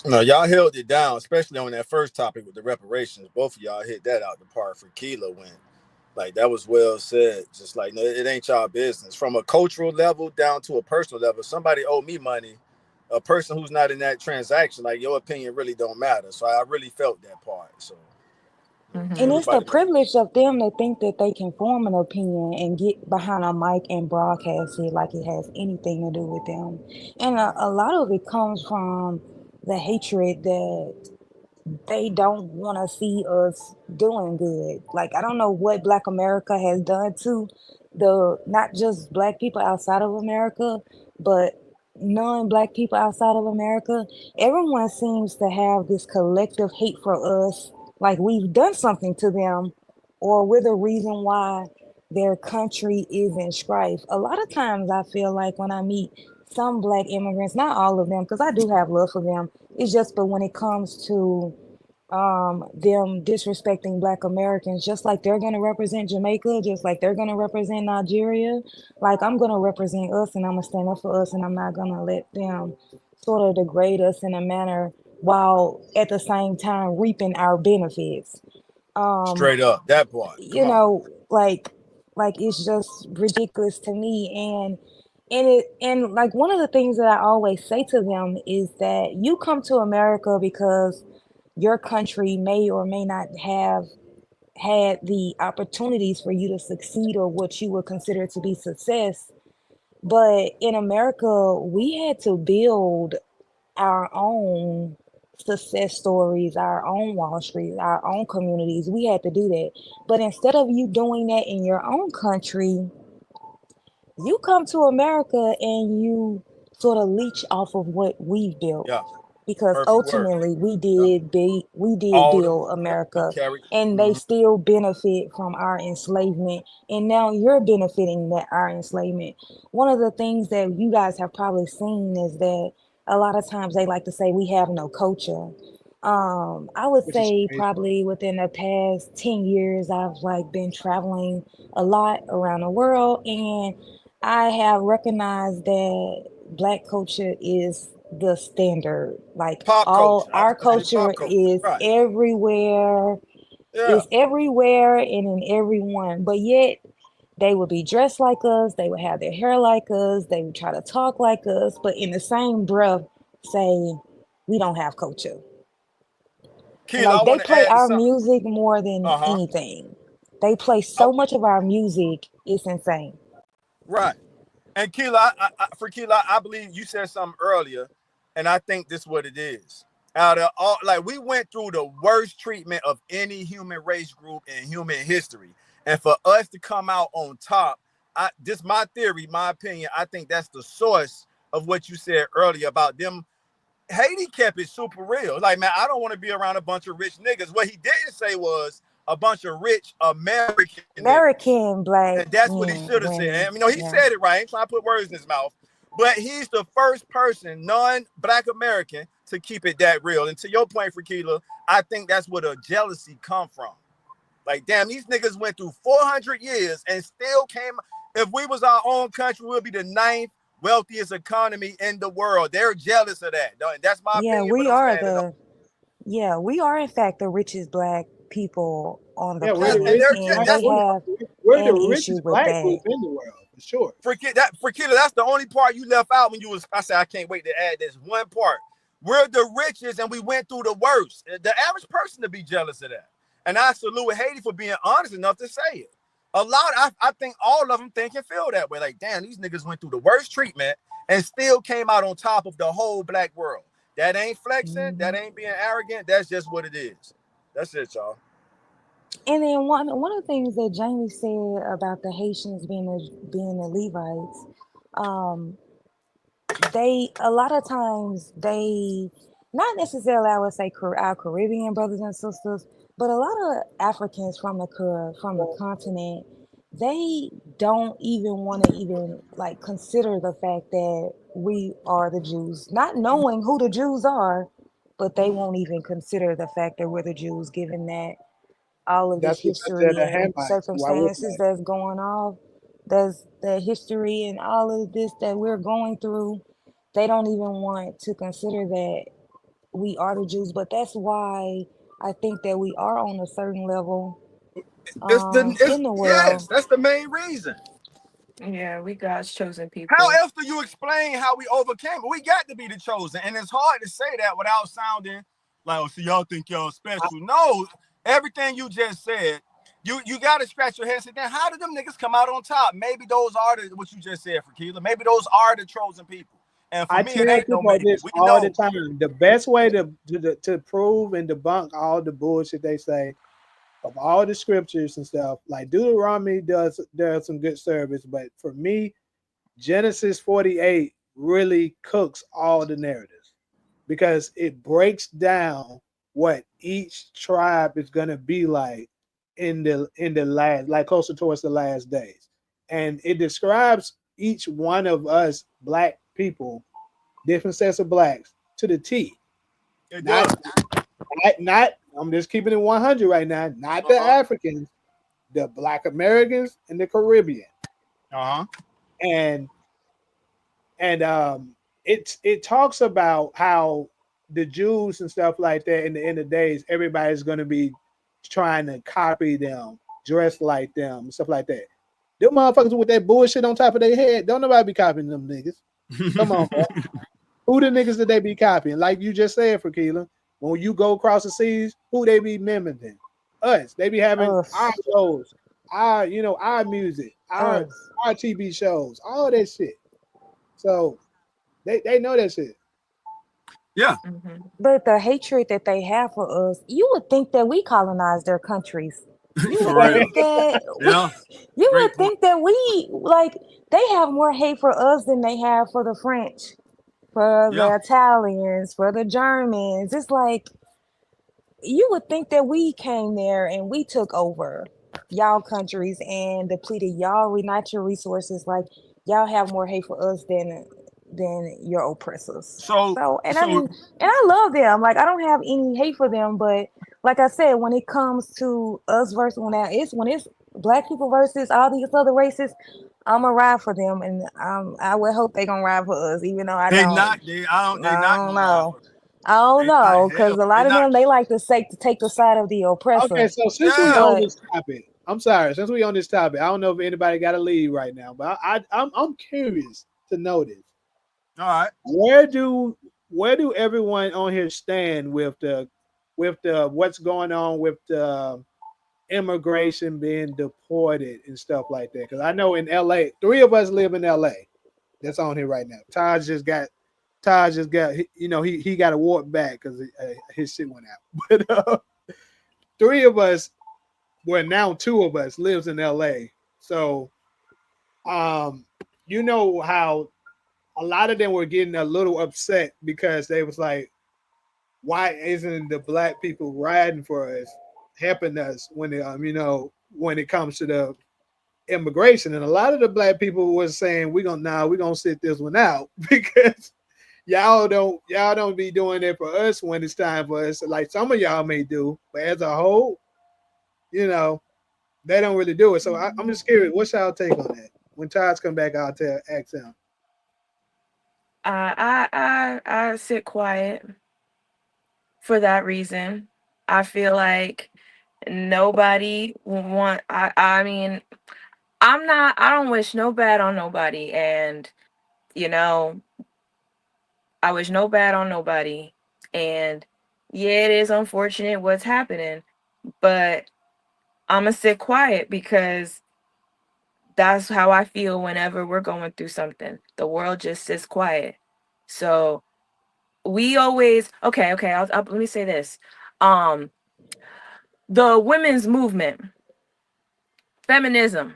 No, y'all held it down, especially on that first topic with the reparations. Both of y'all hit that out the park. For Keela went like that was well said. Just like no, it ain't y'all business. From a cultural level down to a personal level, somebody owe me money. A person who's not in that transaction, like your opinion really don't matter. So I really felt that part. So Hmm. And it's the everybody make it. privilege of them to think that they can form an opinion and get behind a mic and broadcast it like it has anything to do with them. And a lot of it comes from the hatred that they don't want to see us doing good. Like I don't know what Black America has done to the not just Black people outside of America, but non-Black people outside of America. Everyone seems to have this collective hate for us, like we've done something to them, or we're the reason why their country is in strife. A lot of times, I feel like when I meet some Black immigrants, not all of them, because I do have love for them. It's just, but when it comes to them disrespecting Black Americans, just like they're going to represent Jamaica, just like they're going to represent Nigeria, like I'm going to represent us and I'm going to stand up for us and I'm not going to let them sort of degrade us in a manner while at the same time reaping our benefits. um Straight up that part. Come you on. know, like it's just ridiculous to me. And like one of the things that I always say to them is that you come to America because your country may or may not have had the opportunities for you to succeed or what you would consider to be success. But in America, we had to build our own success stories, our own Wall Street, our own communities. We had to do that. But instead of you doing that in your own country, you come to America and you sort of leech off of what we've built, Yeah. because Perfect word. ultimately Yeah. we did All the build we America, carry. and they Mhm. still benefit from our enslavement, and now you're benefiting that our enslavement. One of the things that you guys have probably seen is that a lot of times they like to say we have no culture. I would Which is say crazy. probably within the past 10 years I've like been traveling a lot around the world, and I have recognized that Black culture is the standard. Like Pop all culture. I our was gonna say culture pop culture. Right. Yeah. is everywhere and in everyone. But yet they would be dressed like us, they would have their hair like us, they would try to talk like us, but in the same breath say we don't have culture. Keela, I Like they want to play add our something. music more than Uh huh. anything. They play so much of our music, it's insane. Right. And Keela, for Keela, I believe you said something earlier, and I think this is what it is. Out of all, like we went through the worst treatment of any human race group in human history, and for us to come out on top, this my theory, my opinion. I think that's the source of what you said earlier about them. Haiti kept it super real. Like, man, I don't want to be around a bunch of rich niggas. What he didn't say was a bunch of rich American niggas. American And Black that's what he men, should have said. women, And, you know, he yeah. said it right. I ain't trying to put words in his mouth. But he's the first person, non-black American, to keep it that real. And to your point, Frakila, I think that's where the jealousy come from. Like, damn, these niggas went through 400 years and still came. If we was our own country, we'll be the ninth wealthiest economy in the world. They're jealous of that. And that's my Yeah, opinion, but we I'm are standing on. the yeah, we are in fact the richest Black people on the Yeah, we're the And planet, they're richest and black. just, they that's We're, have we're the an issue richest with black that. group in the world for sure. forget that, Frakila, that's the only part you left out when you was, I said, I can't wait to add this one part. We're the richest and we went through the worst. The average person to be jealous of that. And I salute Haiti for being honest enough to say it. A lot, I think all of them think and feel that way. Like, damn, these niggas went through the worst treatment and still came out on top of the whole black world. That ain't flexing. That Hmm. ain't being arrogant. That's just what it is. That's it, y'all. And then one of the things that Jamie said about the Haitians being the Levites, um, they a lot of times they not necessarily I would say our Caribbean brothers and sisters, but a lot of Africans from from the continent, they don't even want to even like consider the fact that we are the Jews, not knowing who the Jews are, but they won't even consider the fact that we're the Jews, given that all of this That's because they're history the and Hamites. Why wouldn't circumstances they? that's going on, there's the history and all of this that we're going through. They don't even want to consider that we are the Jews, but that's why I think that we are on a certain level It's in the yes, world. that's the main reason. Yeah, we God's chosen How people. else do you explain how we overcame it? We got to be the chosen, and it's hard to say that without sounding like, oh, so y'all think y'all special. No, everything you just said, you got to scratch your head and say, then how did them niggas come out on top? Maybe those are what you just said, Fakila. Maybe those are the chosen people. And for I me, it tell ain't no people maybe. this We all the know. time. The best way to prove and debunk all the bullshit they say of all the scriptures and stuff, like Deuteronomy does some good service, but for me, Genesis 48 really cooks all the narratives because it breaks down what each tribe is gonna be like in the last, like closer towards the last days, and it describes each one of us black people, different sets of blacks to the T. It Not does. not I'm just keeping it 100 right now. Not the Uh-huh. Africans, the Black Americans and the Caribbean, Uh-huh. and and it talks about how the Jews and stuff like that in the end of the days, everybody's going to be trying to copy them, dress like them, stuff like that. Them motherfuckers with that bullshit on top of their head, don't nobody be copying them niggas. Come on, bro. Who the niggas that they be copying? Like you just said, Fakila, when you go across the seas, who they be mimicking? Us. They be having our Us, shows, our music, us. our TV shows, all that shit. So they know that shit. Yeah. Hmm. But the hatred that they have for us, you would think that we colonized their countries. You For would real. think that Yeah. you Great would point. think that we like they have more hate for us than they have for the French, for Yeah. the Italians, for the Germans. It's like you would think that we came there and we took over y'all countries and depleted y'all natural resources. Like y'all have more hate for us than your oppressors. So So and I so mean, and I love them. Like I don't have any hate for them, but like I said, when it comes to us versus when it's black people versus all these other races, I'm a ride for them, and I would hope they gonna ride for us, even though I they don't. not they I don't they not I don't gonna ride know. for I don't they not know, hell because a they lot of not them they like to say to take the side of the Okay, oppressor. so since we yeah. on But this topic, I'm sorry, since we on this topic, I don't know if anybody got to leave right now, but I'm curious to know this. All right. Where do where do everyone on here stand with the what's going on with the immigration being deported and stuff like that? Because I know in LA, three of us live in LA. That's on here right now. Taj just got he got a warp back because his shit went out. But three of us, well now two of us lives in LA. So um, you know how a lot of them were getting a little upset because they was like, why isn't the black people riding for us, helping us when when it comes to the immigration? And a lot of the black people was saying we're gonna sit this one out because y'all don't be doing it for us when it's time for us. Like some of y'all may do, but as a whole, you know, they don't really do it. So I'm just curious, what's y'all take on that? When Todd's come back, I'll ask him. I sit quiet for that reason. I feel like nobody want. I mean, I don't wish no bad on nobody, and you know, I wish no bad on nobody. And yeah, it is unfortunate what's happening, but I'm gonna sit quiet because that's how I feel whenever we're going through something. The world just sits quiet. So we always okay. Let me say this. Um, the women's movement, feminism,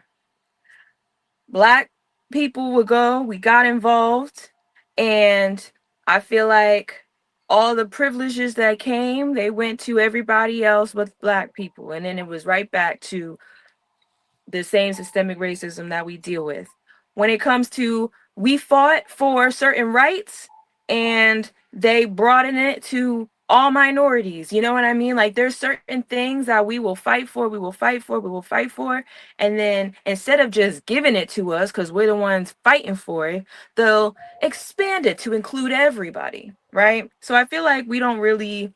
black people would go. We got involved, and I feel like all the privileges that came, they went to everybody else but black people, and then it was right back to the same systemic racism that we deal with. When it comes to we fought for certain rights and they brought in it to all minorities. You know what I mean? Like there's certain things that we will fight for, we will fight for, we will fight for. And then instead of just giving it to us because we're the ones fighting for it, they'll expand it to include everybody. Right. So I feel like we don't really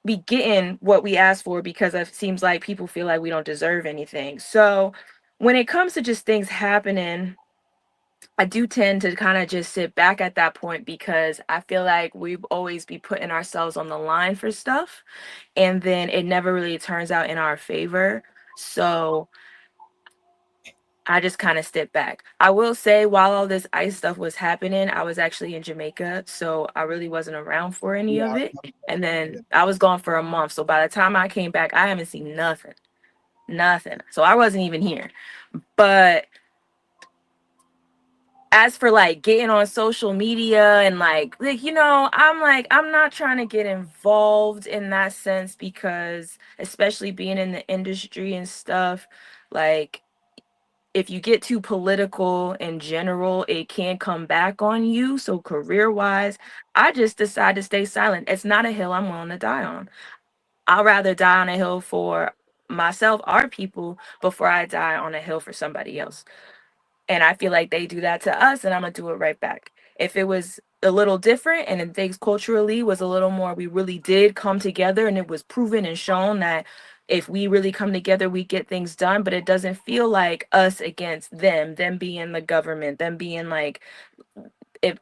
be getting what we ask for because it seems like people feel like we don't deserve anything. So when it comes to just things happening, I do tend to kind of just sit back at that point because I feel like we always be putting ourselves on the line for stuff and then it never really turns out in our favor. So I just kind of step back. I will say while all this ICE stuff was happening, I was actually in Jamaica, so I really wasn't around for any Yeah, of it. And yeah. then I was gone for a month. So by the time I came back, I haven't seen nothing. Nothing. So I wasn't even here. But as for like getting on social media and I'm not trying to get involved in that sense because especially being in the industry and stuff, like if you get too political in general, it can come back on you. So career wise, I just decide to stay silent. It's not a hill I'm willing to die on. I'll rather die on a hill for myself, our people, before I die on a hill for somebody else. And I feel like they do that to us, and I'm gonna do it right back. If it was a little different and then things culturally was a little more, we really did come together and it was proven and shown that if we really come together, we get things done, but it doesn't feel like us against them being the government, them being like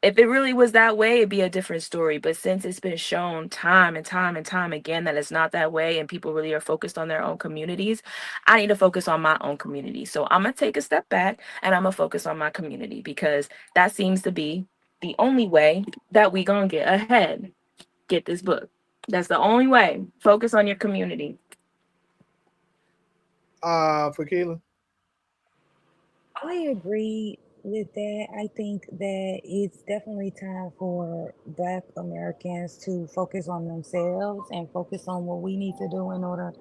if it really was that way, it'd be a different story. But since it's been shown time and time and time again that it's not that way and people really are focused on their own communities, I need to focus on my own community. So I'm going to take a step back and I'm going to focus on my community because that seems to be the only way that we going to get ahead. Get this book. That's the only way. Focus on your community. For Keelan. I agree with that. I think that it's definitely time for Black Americans to focus on themselves and focus on what we need to do in order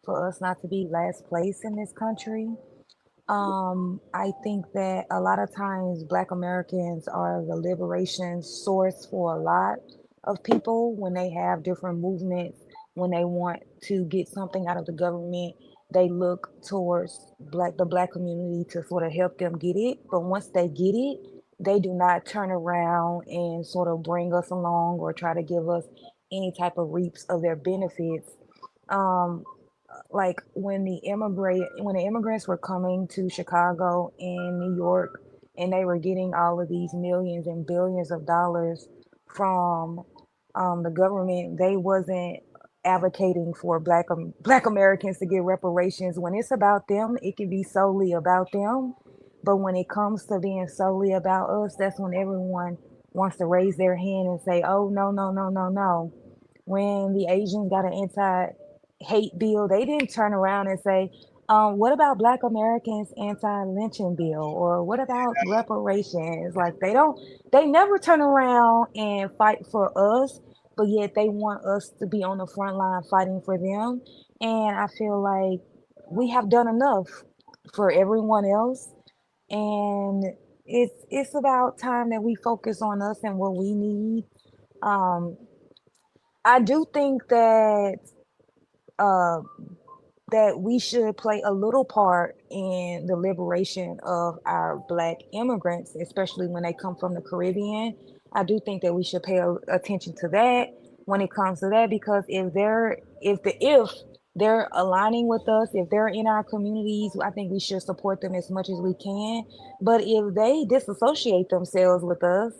for us not to be last place in this country. I think that a lot of times Black Americans are the liberation source for a lot of people when they have different movements, when they want to get something out of the government, they look towards the black community to sort of help them get it. But once they get it, they do not turn around and sort of bring us along or try to give us any type of reaps of their benefits. Um, like when the immigrants were coming to Chicago and New York and they were getting all of these millions and billions of dollars from the government, they wasn't advocating for black Americans to get reparations. When it's about them, it can be solely about them. But when it comes to being solely about us, that's when everyone wants to raise their hand and say, "Oh no, no, no, no, no." When the Asians got an anti-hate bill, they didn't turn around and say, "What about Black Americans' anti-lynching bill?" or "What about reparations?" Like they never turn around and fight for us, but yet they want us to be on the front line fighting for them. And I feel like we have done enough for everyone else, and it's about time that we focus on us and what we need. Um, I do think uh, that we should play a little part in the liberation of our black immigrants, especially when they come from the Caribbean. I do think that we should pay attention to that when it comes to that, because if they're aligning with us, if they're in our communities, I think we should support them as much as we can. But if they disassociate themselves with us,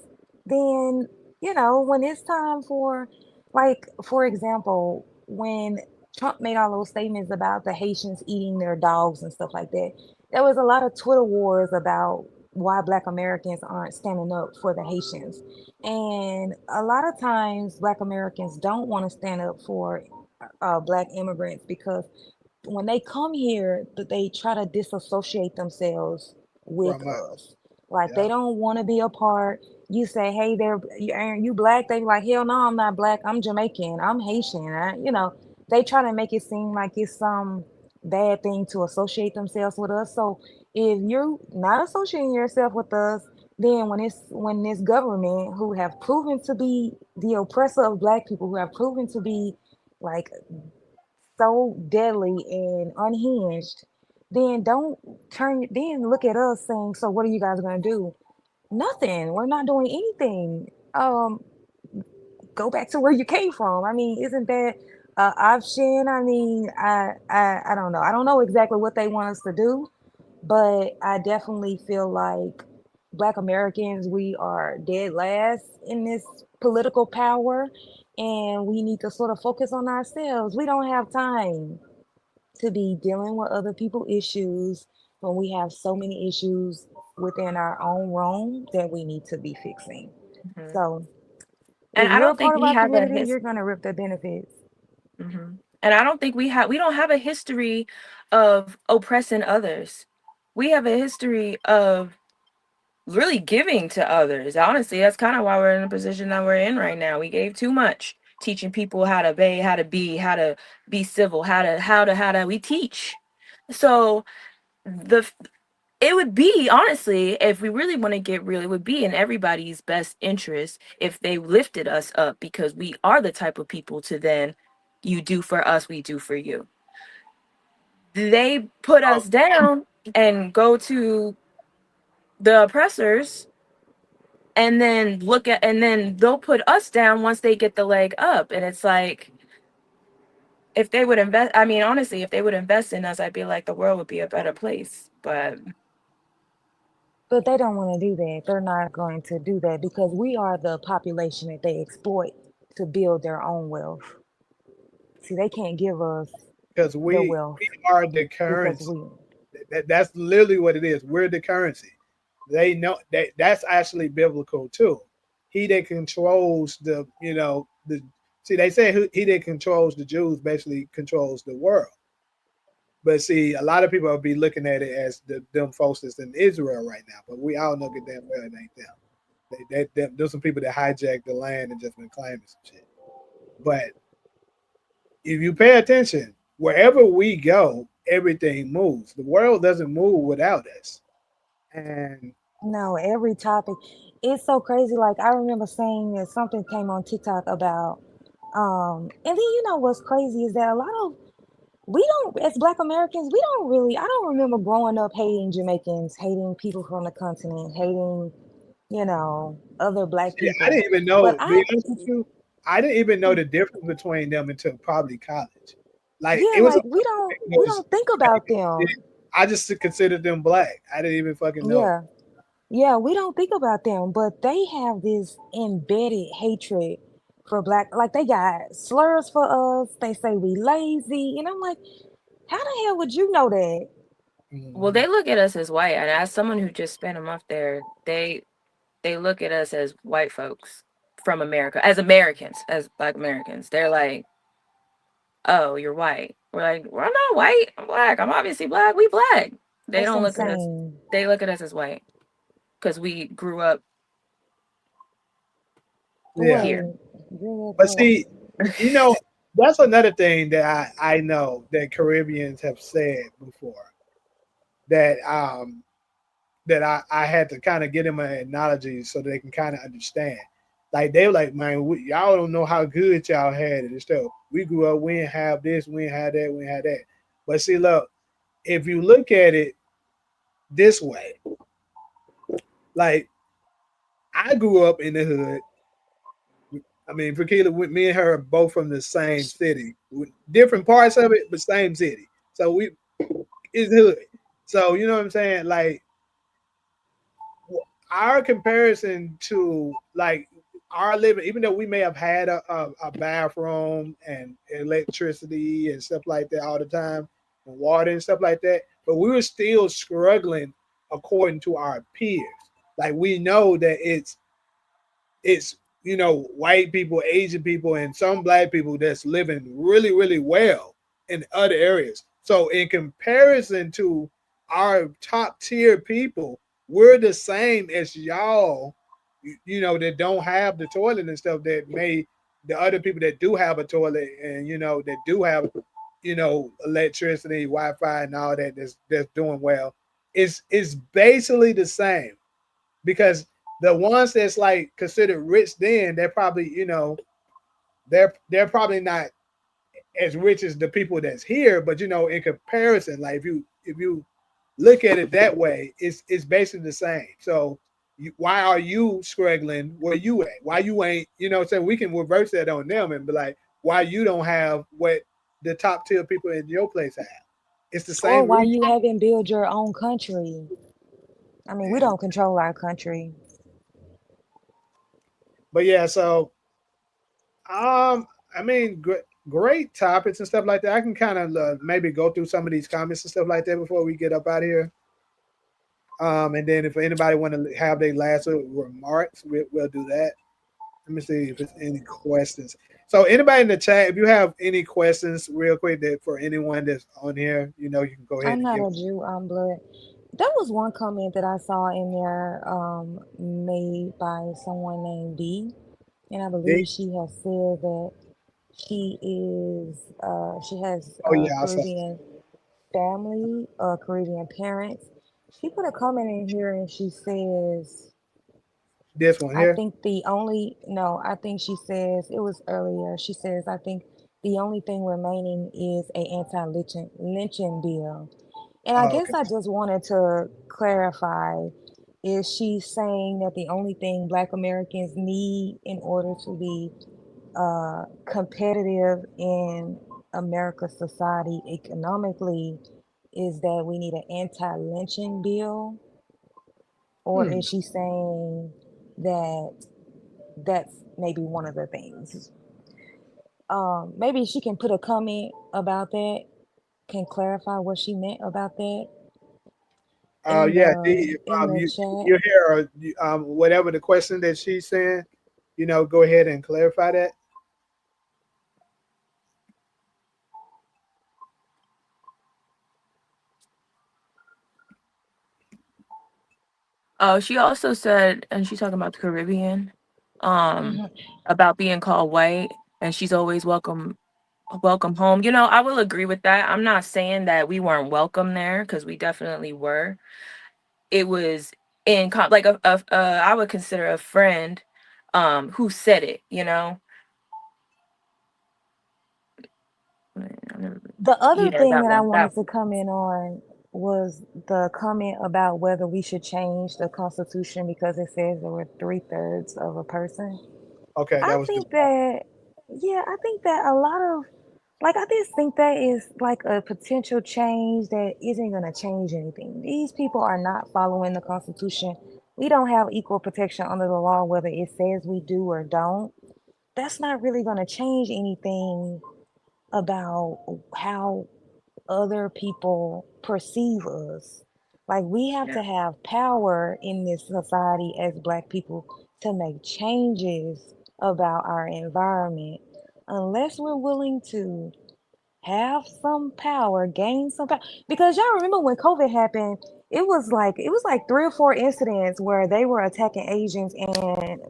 then when it's time for, like, for example, when Trump made all those statements about the Haitians eating their dogs and stuff like that, there was a lot of Twitter wars about why Black Americans aren't standing up for the Haitians. And a lot of times, Black Americans don't want to stand up for Black immigrants because when they come here, they try to disassociate themselves with From us. us. Like Yeah. they don't want to be a part. You say, "Hey, are you black?" They be like, "Hell no, I'm not black. I'm Jamaican. I'm Haitian." They try to make it seem like it's some bad thing to associate themselves with us. So if you're not associating yourself with us, Then when this government who have proven to be the oppressor of black people, who have proven to be like so deadly and unhinged, then don't then look at us saying, so what are you guys gonna do? Nothing. We're not doing anything. Go back to where you came from. I mean, isn't that an option? I mean, I don't know. I don't know exactly what they want us to do, but I definitely feel like Black Americans, we are dead last in this political power, and we need to sort of focus on ourselves. We don't have time to be dealing with other people's issues when we have so many issues within our own realm that we need to be fixing. Mhm. So And if I you're a don't think part of we our have a community, his. you're gonna rip the benefits. Mhm. And I don't think we don't have a history of oppressing others. We have a history of really giving to others. Honestly, that's kind of why we're in the position that we're in right now. We gave too much, teaching people how to obey, how to be civil, how to we teach. So the it would be, honestly, if we really want to get real, it would be in everybody's best interest if they lifted us up, because we are the type of people to then, you do for us, we do for you. They put us down and go to the oppressors, and then they'll put us down once they get the leg up. And it's like, if they would invest, I mean, honestly, if they would invest in us, I'd be like, the world would be a better place. But But they don't want to do that. They're not going to do that because we are the population that they exploit to build their own wealth. See, they can't give us because the we wealth are the because currency. we That's literally what it is. We're the currency. They know that's actually biblical too. He that controls the see they say he that controls the Jews basically controls the world. But see, a lot of people will be looking at it as them folks that's in Israel right now. But we all know good damn well it ain't them. There's some people that hijacked the land and just been claiming some shit. But if you pay attention, wherever we go, everything moves. The world doesn't move without us. And no every topic. It's so crazy. Like I remember saying that something came on TikTok about and then what's crazy is that a lot of we don't as Black Americans, we don't really I don't remember growing up hating Jamaicans, hating people from the continent, hating, other black see, I people. didn't even But know, I be honest with you, I didn't even know mm, the difference between them until probably college. Like yeah, it was a like we was don't think about them. I just considered them black. I didn't even fucking know. Yeah. Yeah, we don't think about them, but they have this embedded hatred for black. Like they got slurs for us. They say we lazy, and I'm like, how the hell would you know that? well, Mm-hmm. they look at us as white, and as someone who just spent a month there, they look at us as white folks from America, as Americans, as Black Americans. They're like, "Oh, you're white." We're like, "Well, I'm not white. I'm black. I'm obviously black. We black." They That's don't look at us. insane. They look at us as white because we grew up Yeah. here. Right. Grew up But black. see, that's another thing that I know that Caribbeans have said before that I had to kind of get them an analogy so they can kind of understand. Like they were like, man, y'all don't know how good y'all had it and stuff. We grew up, we didn't have this, we didn't have that, we didn't have that. But see, look, if you look at it this way, like I grew up in the hood. I mean, Fakila, me and her are both from the same city, different parts of it, but same city. So we it's hood. So you know what I'm saying? Like our comparison to like our living, even though we may have had a bathroom and electricity and stuff like that all the time, and water and stuff like that, but we were still struggling according to our peers. Like we know that it's white people, Asian people, and some black people that's living really really well in other areas. So in comparison to our top tier people, we're the same as y'all. That don't have the toilet and stuff that may the other people that do have a toilet and that do have electricity, Wi-Fi, and all that that's doing well. It's basically the same. because the ones that's like considered rich then, they're probably they're probably not as rich as the people that's here, but in comparison, like if you look at it that way, it's basically the same. So why are you struggling where you at? Why you ain't, saying we can reverse that on them and be like, why you don't have what the top tier people in your place have? It's the Or same why reason. you haven't built your own country. I mean, we Yeah. don't control our country. But yeah, so I mean, great topics and stuff like that. I can kind of maybe go through some of these comments and stuff like that before we get up out of here. And then if anybody want to have their last remarks, we'll do that. Let me see if there's any questions. So anybody in the chat, if you have any questions, real quick, that for anyone that's on here, you can go ahead I'm and not give. a Jew, I'm blood. There was one comment that I saw in there made by someone named B, and I D. believe she has said that she has Oh yeah, I saw Caribbean family, Caribbean parents. She put a comment in here and she says, this one I here. think the only, no, I think she says, it was earlier. She says, I think the only thing remaining is a anti-lynching bill. And I Oh, guess okay. I just wanted to clarify, is she saying that the only thing Black Americans need in order to be competitive in America's society economically is that we need an anti-lynching bill? Or Hmm. is she saying that that's maybe one of the things? Maybe she can put a comment about that, can clarify what she meant about that Yeah, D, if in the you chat. hear whatever the question that she's saying, go ahead and clarify that. Oh, she also said, and she's talking about the Caribbean, um, Hmm. about being called white, and she's always welcome home. I will agree with that. I'm not saying that we weren't welcome there because we definitely were. It was like I would consider a friend, who said it. The other Yeah, thing that that I one. That wanted to comment on was the comment about whether we should change the Constitution because it says there were 3/3 of a person. Okay, I that was good. think that, yeah, I think that a lot of, like, I just think that is like a potential change that isn't going to change anything. These people are not following the Constitution. We don't have equal protection under the law, whether it says we do or don't. That's not really going to change anything about how other people perceive us. Like, we have Yeah. to have power in this society as Black people to make changes about our environment. Unless we're willing to have some power, gain some power. Because y'all remember when COVID happened, it was like 3 or 4 incidents where they were attacking Asians and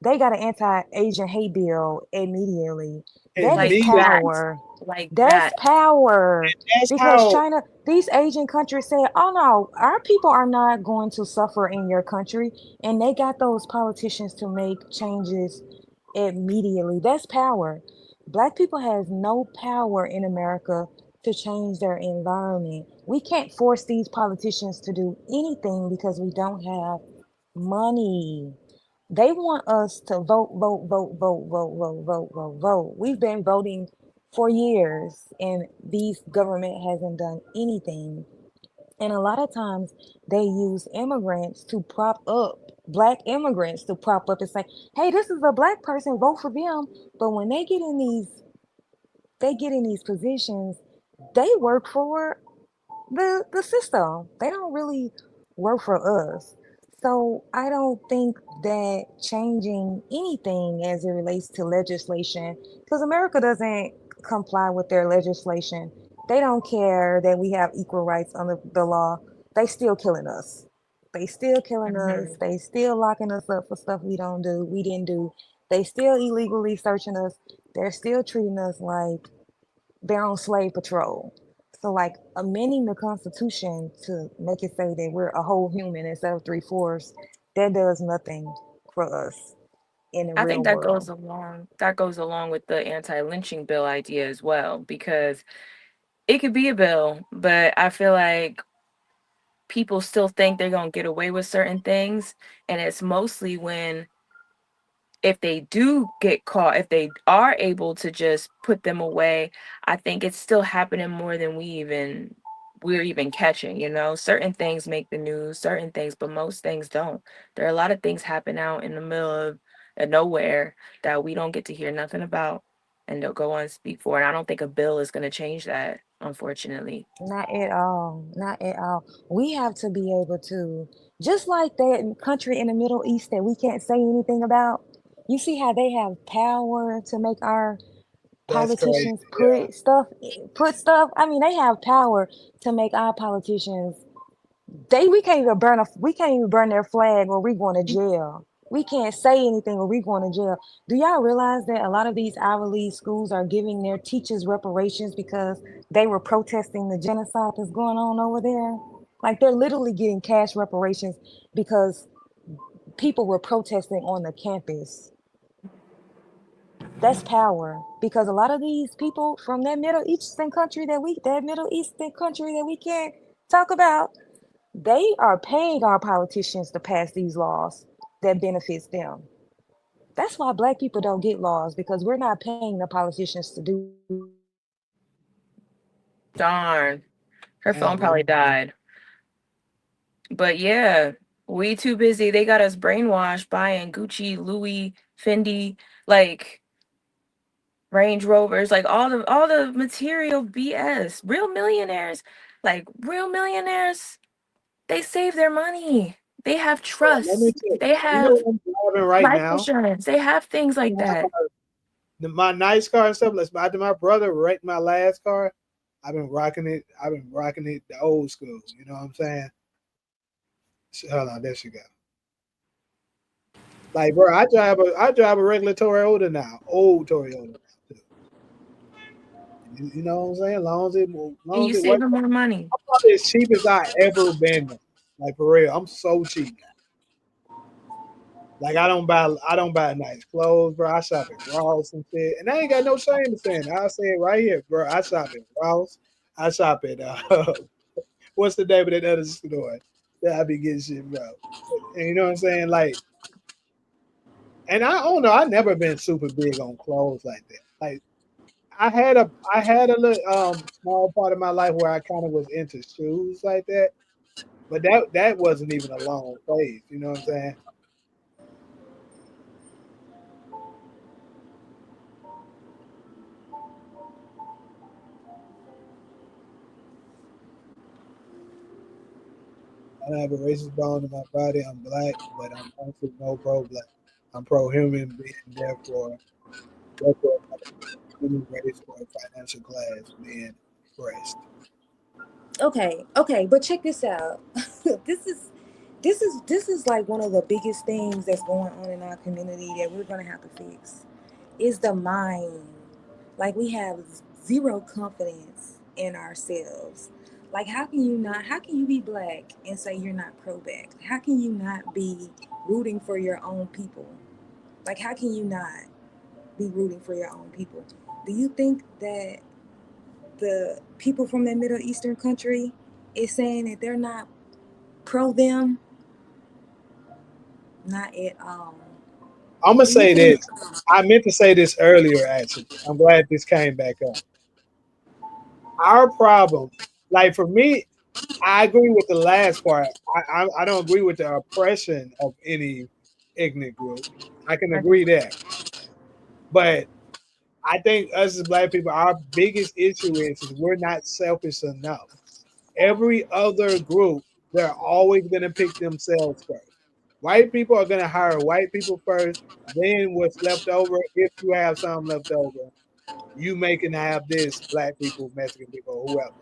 they got an anti-Asian hate bill immediately. That is Like Immediately, that. power. Like That's that. power. that's Because how. China, these Asian countries said, oh no, our people are not going to suffer in your country. And they got those politicians to make changes immediately. That's power. Black people has no power in America to change their environment. We can't force these politicians to do anything because we don't have money. They want us to vote, vote, vote, vote, vote, vote, vote, vote, vote. We've been voting for years, and these government hasn't done anything. And a lot of times they use immigrants to prop up Black immigrants to prop up and say, "Hey, this is a Black person, vote for them." But when they get in these positions, they work for the system. They don't really work for us. So I don't think that changing anything as it relates to legislation, because America doesn't comply with their legislation. They don't care that we have equal rights under the law. They still killing us. They still killing us. Mhm. They still locking us up for stuff we didn't do. They still illegally searching us. They're still treating us like they're on slave patrol. So, like, amending the Constitution to make it say that we're a whole human instead of 3/4, that does nothing for us in the I think real world. that goes along with the anti-lynching bill idea as well, because it could be a bill, but I feel like people still think they're going to get away with certain things, and it's mostly when, if they do get caught, if they are able to just put them away, I think it's still happening more than we're even catching, you know. Certain things make the news, certain things, but most things don't. There are a lot of things happen out in the middle of nowhere that we don't get to hear nothing about and they'll go unspeak for. And I don't think a bill is going to change that, unfortunately. Not at all. Not at all. We have to be able to, just like that country in the Middle East that we can't say anything about. You see how they have power to make our That's crazy. politicians Yeah. put stuff. I mean, they have power to make our politicians. We can't even burn their flag or we going to jail. We can't say anything or we going to jail. Do y'all realize that a lot of these Ivy League schools are giving their teachers reparations because they were protesting the genocide that's going on over there? Like they're literally getting cash reparations because people were protesting on the campus. That's power because a lot of these people from that Middle Eastern country that we can't talk about, they are paying our politicians to pass these laws that benefits them. That's why black people don't get laws because we're not paying the politicians to do it. Darn, her Damn, phone bro. probably died. But yeah, we too busy. They got us brainwashed buying Gucci, Louis, Fendi, like Range Rovers, like all the material BS. Real millionaires, they save their money. They have Let me trust. tell you. They You know have what I'm driving right life now? insurance. They have things like I have that. my nice car and stuff. Let's buy to my brother. Wrecked my last car. I've been rocking it. I've been rocking it the old school. You know what I'm saying? Hold on, there she go. Like, bro, I drive a regular Toyota now, old Toyota now too. You know what I'm saying? And Long you as it works, saving more money. I'm probably as cheap as I ever been. Now. Like for real, I'm so cheap now. Like I don't buy nice clothes, bro. I shop at Ross and shit, and I ain't got no shame in saying it. I'll say it right here, bro. I shop at Ross. I shop at what's the name of that other store that I be getting shit, bro? And you know what I'm saying? Like, and I don't know. I never been super big on clothes like that. Like, I had a little small part of my life where I kind of was into shoes like that, but that wasn't even a long phase. You know what I'm saying? I don't have a racist bone in my body. I'm black, but I'm also no pro-black. I'm pro-human being, therefore, any race or financial class being oppressed. Okay, but check this out. this is this is like one of the biggest things that's going on in our community that we're gonna have to fix. Is the mind. Like we have zero confidence in ourselves. Like how can you be black and say you're not pro black? How can you not be rooting for your own people? Like how can you not be rooting for your own people? Do you think that the people from that Middle Eastern country is saying that they're not pro them? Not at all. I'm gonna Do you say think this. I meant to say this earlier. Actually, I'm glad this came back up. Our problem, like for me, I agree with the last part. I don't agree with the oppression of any ignorant group. I can I think agree there, but I think us as black people, our biggest issue is we're not selfish enough. Every other group, they're always going to pick themselves first. White people are going to hire white people first. Then what's left over, if you have some left over, you may can have this black people, Mexican people, whoever.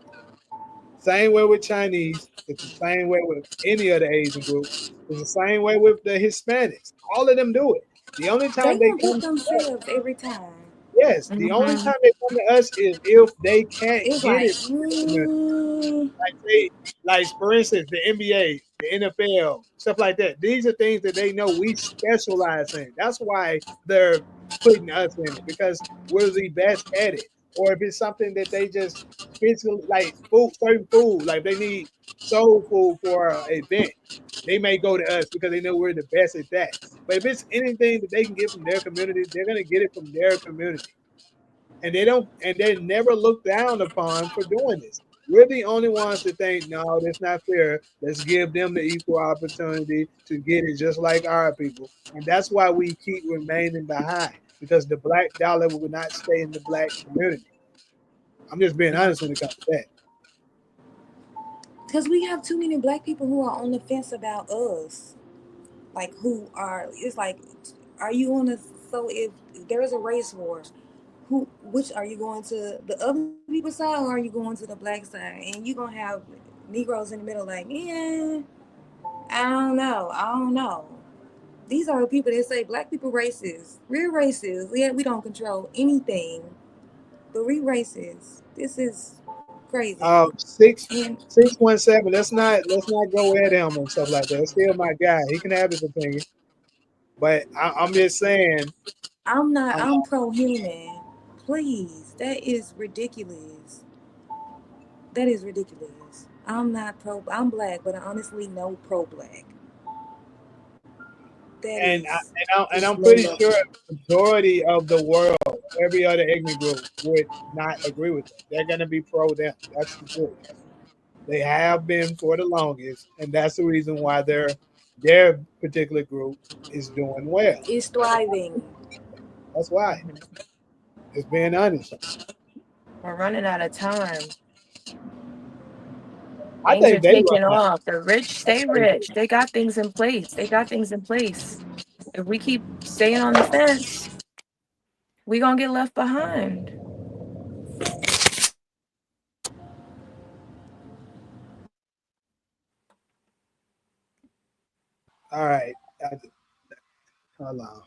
Same way with Chinese. It's the same way with any other Asian group. It's the same way with the Hispanics. All of them do it. The only they time they gonna pick come together, themselves every time? Yes, the only Hmm. time they come to us is if they can't It's get like, it from their community. Like they, like for instance, the NBA, the NFL, stuff like that. These are things that they know we specialize in. That's why they're putting us in it because we're the best at it. Or if it's something that they just physically like food, certain food, like they need soul food for an event, they may go to us because they know we're the best at that. But if it's anything that they can get from their community, they're gonna get it from their community, and they don't, and they're never looked down upon for doing this. We're the only ones that think, no, that's not fair. Let's give them the equal opportunity to get it just like our people. And that's why we keep remaining behind because the black dollar will not stay in the black community. I'm just being honest when it comes to that. because we have too many black people who are on the fence about us. Like, who are, it's like, are you on the, so if there is a race war, which are you going to the other people's side or are you going to the black side? And you're going to have Negroes in the middle, like, yeah, I don't know. These are the people that say black people racist. We're racist. Yeah, we don't control anything, but we racist. This is crazy. Six And 617. Let's not go at him and stuff like that. That's still my guy. He can have his opinion, but I'm just saying. I'm pro human. Please. That is ridiculous. That is ridiculous. I'm not pro, I'm black, but I honestly know pro black. That is And just I'm low pretty level. sure the majority of the world, every other ethnic group, would not agree with that. They're going to be pro them. That's the truth. They have been for the longest, and that's the reason why their particular group is doing well. It's thriving. That's why. Just being honest. We're running out of time. I Things are think they run taking out. off. The rich stay rich. They got things in place. They got things in place. If we keep staying on the fence, we gonna get left behind. All right. Hold on.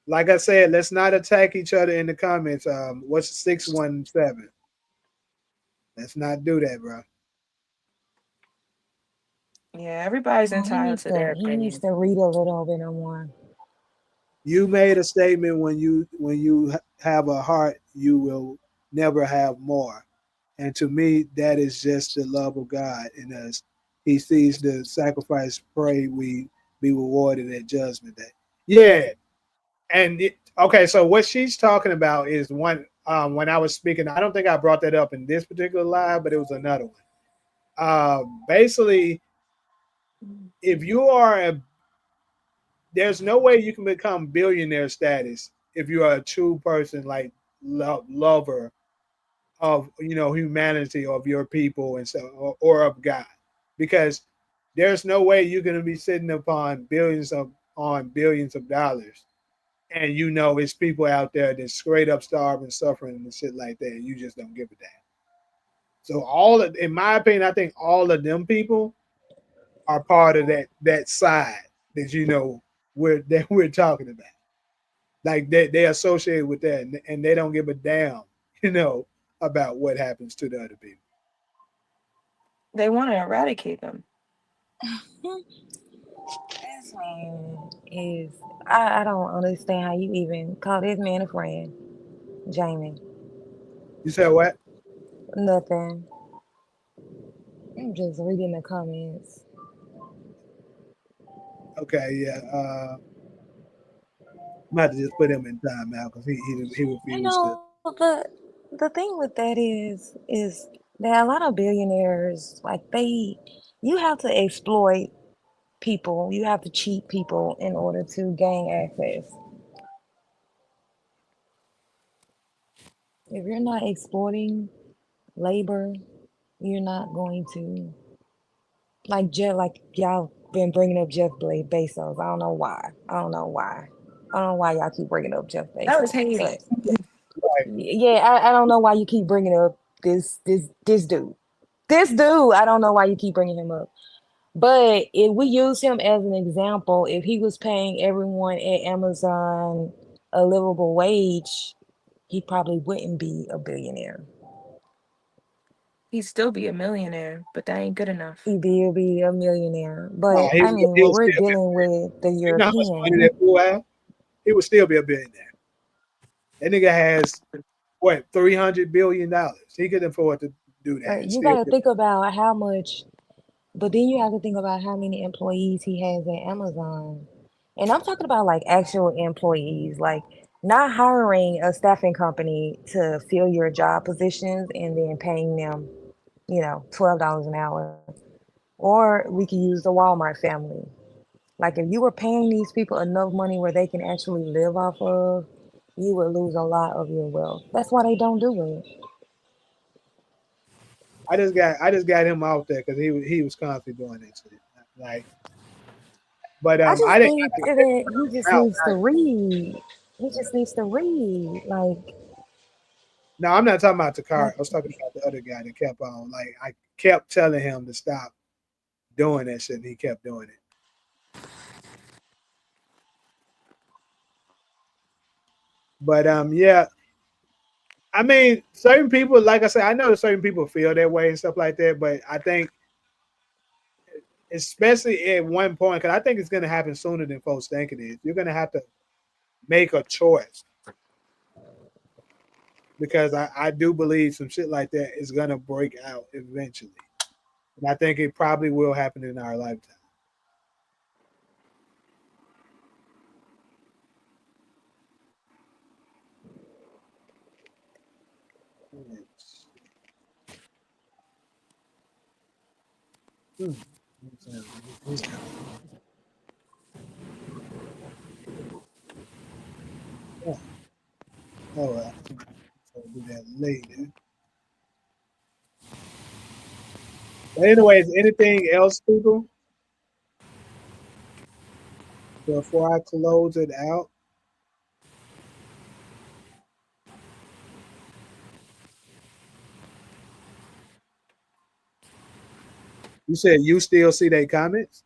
Like I said, let's not attack each other in the comments. What's 617? Let's not do that, bro. Yeah, everybody's Oh, entitled to their he needs opinion. to read a little bit more. You made a statement when you have a heart, you will never have more. And to me, that is just the love of God in us. He sees the sacrifice, pray we be rewarded at judgment day. Yeah, and okay, so what she's talking about is one. When I was speaking, I don't think I brought that up in this particular live, but it was another one. Basically, if you are a, there's no way you can become billionaire status if you are a true person like lover of humanity of your people and so or of God, because there's no way you're going to be sitting upon billions of dollars and it's people out there that's straight up starving, suffering, and shit like that, and you just don't give a damn. So in my opinion, I think all of them people are part of that side that we're talking about. Like they associate with that, and they don't give a damn, about what happens to the other people. They want to eradicate them. This man is. I don't understand how you even call this man a friend, Jamie. You said what? Nothing. I'm just reading the comments. Okay, yeah. I'm about to just put him in timeout because he You refused to. know the thing with that is that a lot of billionaires like you have to exploit people. You have to cheat people in order to gain access. If you're not exploiting labor, you're not going to like y'all been bringing up Jeff Bezos. I don't know why. I don't know why. I don't know why y'all keep bringing up Jeff That was Bezos. Haiti. But Right. yeah, I don't know why you keep bringing up this dude. This dude, I don't know why you keep bringing him up. But if we use him as an example, if he was paying everyone at Amazon a livable wage, he probably wouldn't be a billionaire. He'd still be a millionaire, but that ain't good enough. He'd be a millionaire. Nah, But I mean, he when would we're still be. dealing with the You know how much money European, that fool have? He would still be a billionaire. That nigga has what $300 billion. He could afford to do that and you still got to be. think about how much, but then you have to think about how many employees he has at Amazon. And I'm talking about like actual employees, like not hiring a staffing company to fill your job positions and then paying them, $12 an hour. Or we could use the Walmart family. Like if you were paying these people enough money where they can actually live off of, you would lose a lot of your wealth. That's why they don't do it. I just got him out there because he was constantly doing that shit. Like, but I I just didn't think I didn't that put he just him out. needs to read. He just needs to read. No, I'm not talking about Takara. Like I was talking about the other guy that kept on. Like I kept telling him to stop doing that shit, and he kept doing it. But yeah, I mean, certain people, like I said, I know that certain people feel that way and stuff like that. But I think, especially at one point, because I think it's going to happen sooner than folks think it is. You're going to have to make a choice because I do believe some shit like that is going to break out eventually, and I think it probably will happen in our lifetime. Hmm. Oh, well, I'll do that later. But anyways, anything else, people, before I close it out? You said you still see their comments.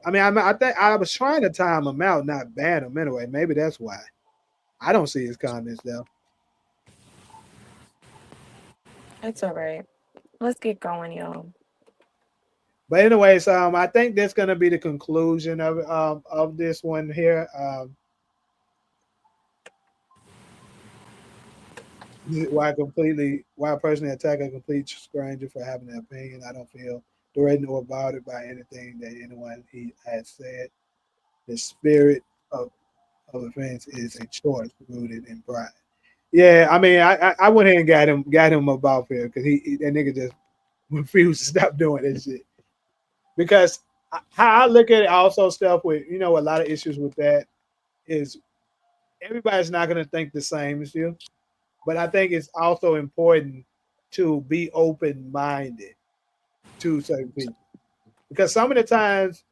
I mean, I think I was trying to time them out, not ban them anyway. Maybe that's why I don't see his comments though. It's all right. Let's get going, y'all. But anyways, I think that's gonna be the conclusion of this one here. Why personally attack a complete stranger for having an opinion? I don't feel threatened or bothered by anything that anyone he has said. The spirit of of offense is a choice rooted in pride. Yeah, I mean, I went ahead and got him about here because that nigga just refused to stop doing that shit. Because how I look at it, also stuff with a lot of issues with that is everybody's not going to think the same as you, but I think it's also important to be open minded to certain people because some of the times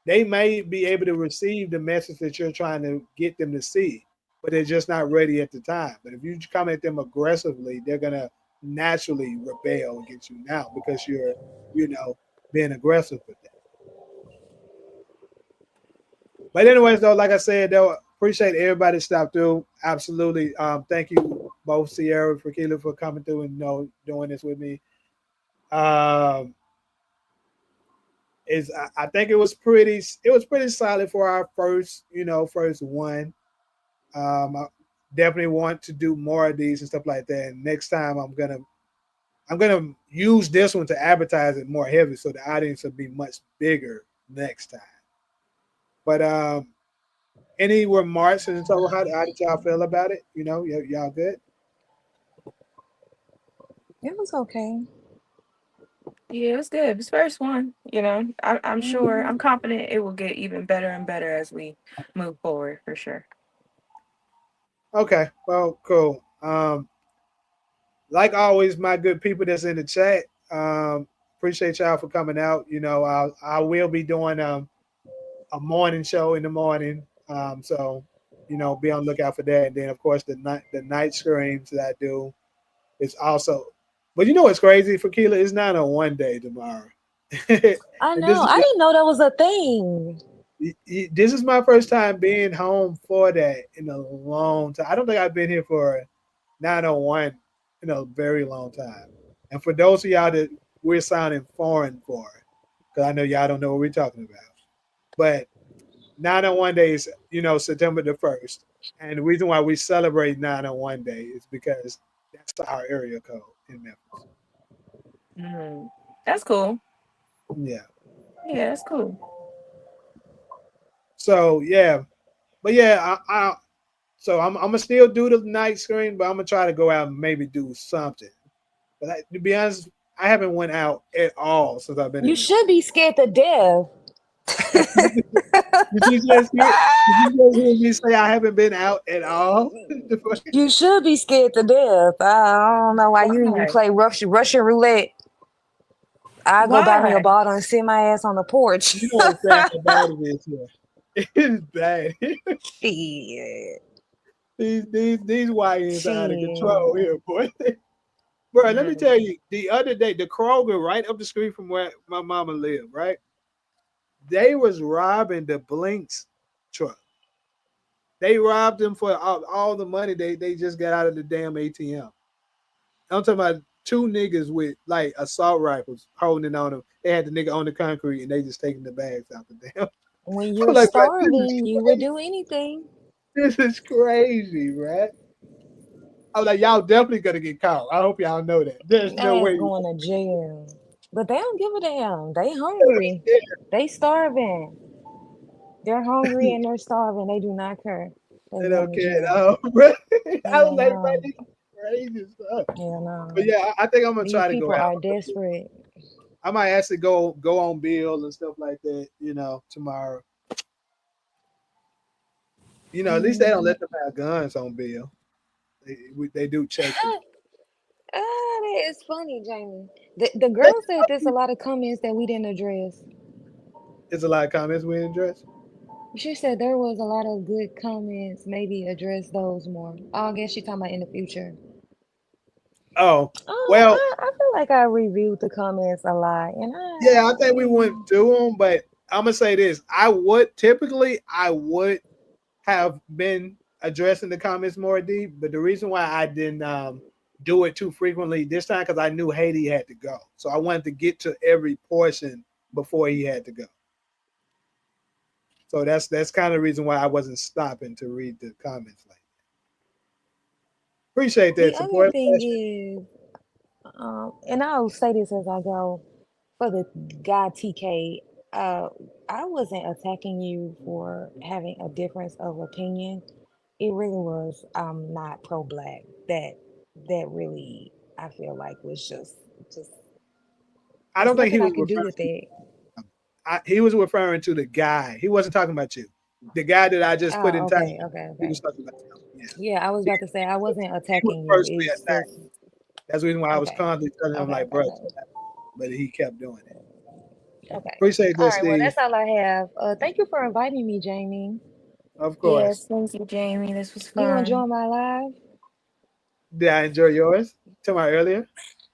they may be able to receive the message that you're trying to get them to see, but they're just not ready at the time. But if you come at them aggressively, they're gonna naturally rebel against you now because you're, you know, being aggressive with them. But anyways, though, like I said, though, appreciate everybody stopped through. Absolutely. Thank you both Sierra for Keela for coming through and doing this with me. Um, is I think it was pretty solid for our first one. I definitely want to do more of these and stuff like that. And next time I'm gonna use this one to advertise it more heavy, so the audience will be much bigger next time. But any remarks and so how did y'all feel about it? Y'all good? it was okay. Yeah, it's good. It's first one. I'm sure. Hmm. I'm confident it will get even better and better as we move forward for sure. Okay, well, cool. Like always, my good people that's in the chat. Appreciate y'all for coming out. I will be doing a morning show in the morning. So be on the lookout for that. And then of course the night streams that I do is also. But you know what's crazy for Keela? It's not a one day tomorrow. I And this know. is I didn't know that was a thing. This is my first time being home for that in a long time. I don't think I've been here for 901 in a very long time. And for those of y'all that we're sounding foreign for, because I know y'all don't know what we're talking about, but 901 days, September the 1st. And the reason why we celebrate 901 day is because that's our area code in Memphis. Mhm. That's cool. Yeah. Yeah, that's cool. So yeah, but yeah, so I'm gonna still do the night screen, but I'm gonna try to go out and maybe do something. But to be honest, I haven't went out at all since I've been You in should Memphis. be scared to death. Did you just hear me say I haven't been out at all? You should be scared to death. I don't know why you even Why? play Russian roulette. I go buy me a Why? bottle and sit my ass on the porch. You know how bad it is here. It's bad. Shit. These YNs are out of control Shit. here, boy. Bro, let me Mm. tell you, the other day, the Kroger right up the street from where my mama lived, right? They was robbing the Blinks truck. They robbed them for all the money they just got out of the damn ATM. I'm talking about two niggas with like assault rifles holding on them. They had the nigga on the concrete and they just taking the bags out the damn. When I'm you're like, bro, this is starving, you would crazy. do anything. This is crazy, right? I'm like, y'all definitely gonna get caught. I hope y'all know that. There's no Ass way. going to jail. But they don't give a damn. They hungry. They starving. They're hungry and they're starving. They do not care. They They going don't to care at jail. all, bro. I was Hell like, bro, no. this is crazy stuff. Hell But no. yeah, I think I'm gonna These try to go people out. are desperate. I might actually go on bill and stuff like that. Tomorrow. At least they don't Mm. let them have guns on bill. They do check them. That is funny, Jamie. The girl said there's a lot of comments that we didn't address. It's a lot of comments we didn't address. She said there was a lot of good comments. Maybe address those more. Oh, I guess she talking about in the future. Oh, well, I feel like I reviewed the comments a lot, and yeah, I think we went through them, but I'm gonna say this: I would have been addressing the comments more deep, but the reason why I didn't do it too frequently this time because I knew Haiti had to go, so I wanted to get to every portion before he had to go. So that's kind of the reason why I wasn't stopping to read the comments. Like, appreciate the that other support. thing is, and I'll say this as I go for the guy TK. Uh, I wasn't attacking you for having a difference of opinion. It really was not pro black. That really I feel like was just I there's don't think he nothing I was could do referring with to. it. He was referring to the guy. He wasn't talking about you. The guy that I just put Oh, in time. okay, okay, He okay. was talking about you. Yeah, Yeah, I was about to say I wasn't he was attacking you. personally It's attacked. just That's the reason why I was okay, constantly telling him okay, like, okay, bro, okay, but he kept doing it. okay. Appreciate All that, right, well Steve. that's all I have. Thank you for inviting me, Jamie. Of course. Yes, thank you, Jamie. This was You gonna fun. join my live? Did I enjoy yours? Tell me earlier.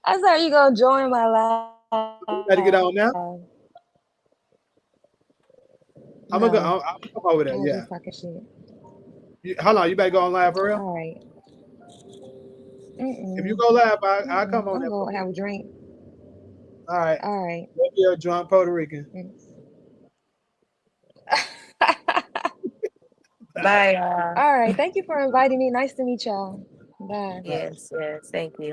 I said you gonna join my live. You got to get on now. No, I'm gonna go. I'm I gonna was come just over talking there. shit. Yeah. Hold on. You better go on live for real. All right. If you Mm-mm. go live, I'll come Mm-mm. on I'm there for gonna you. have a drink. All right. All right. Maybe you're a drunk Puerto Rican. Mm. All right. Bye, y'all. All right. Thank you for inviting me. Nice to meet y'all. Bye. All right. Yes, yes. Thank you.